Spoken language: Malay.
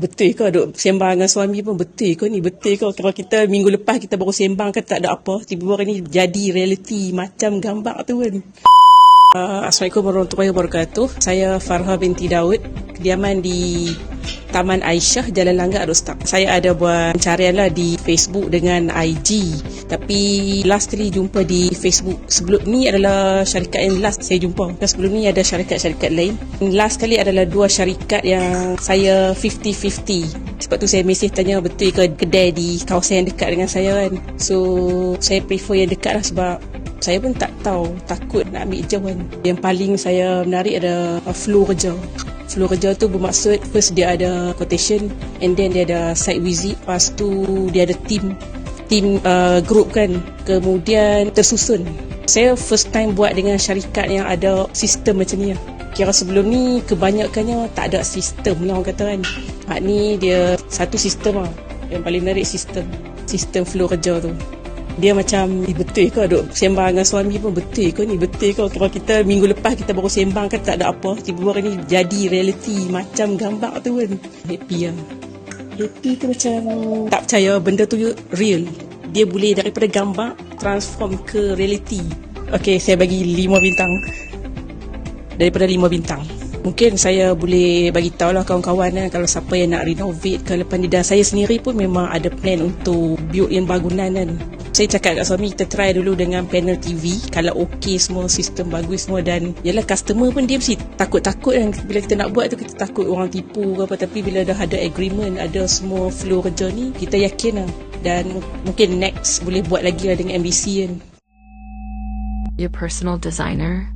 Betul ke duk sembang dengan suami pun betul ke ni? Betul ke kalau kita minggu lepas kita baru sembang kan tak ada apa, tiba-tiba hari ni jadi realiti macam gambar tu kan. Assalamualaikum warahmatullahi wabarakatuh. Saya Farha binti Daud, kediaman di Taman Aisyah, Jalan Langgar Arustak. Saya ada buat pencarian lah di Facebook dengan IG. Tapi last kali jumpa di Facebook sebelum ni adalah syarikat yang last saya jumpa. Dan sebelum ni ada syarikat-syarikat lain. Last kali adalah dua syarikat yang saya 50-50. Sebab tu saya mesej tanya betul ke kedai di kawasan yang dekat dengan saya kan. So saya prefer yang dekat lah sebab saya pun tak tahu, takut nak ambil jauh kan. Yang paling saya menarik ada flow kerja. Flow kerja tu bermaksud first dia ada quotation and then dia ada site visit. Lepas tu dia ada team group kan. Kemudian tersusun. Saya first time buat dengan syarikat yang ada sistem macam ni lah. Kira sebelum ni kebanyakannya tak ada sistem lah orang kata kan. Ni dia satu sistem lah. Yang paling menarik sistem flow kerja tu. Dia macam betul ke duk sembang dengan suami pun betul ke ni? Betul ke kalau kita minggu lepas kita baru sembang kan tak ada apa, tiba-tiba hari ni jadi realiti macam gambar tu kan. Happy lah. Happy tu macam tak percaya benda tu real. Dia boleh daripada gambar transform ke realiti. Okay, saya bagi 5 bintang. Daripada 5 bintang. Mungkin saya boleh bagi tahu lah kawan-kawan kalau siapa yang nak renovate ke lepas ni. Dan saya sendiri pun memang ada plan untuk build yang bangunan kan. Saya cakap kat suami kita try dulu dengan panel TV. Kalau okey semua, sistem bagus semua. Dan yalah customer pun dia mesti takut-takut kan. Bila kita nak buat tu kita takut orang tipu ke apa. Tapi bila dah ada agreement, ada semua flow kerja ni, kita yakin lah. Dan mungkin next boleh buat lagi lah dengan MBC kan. Your personal designer.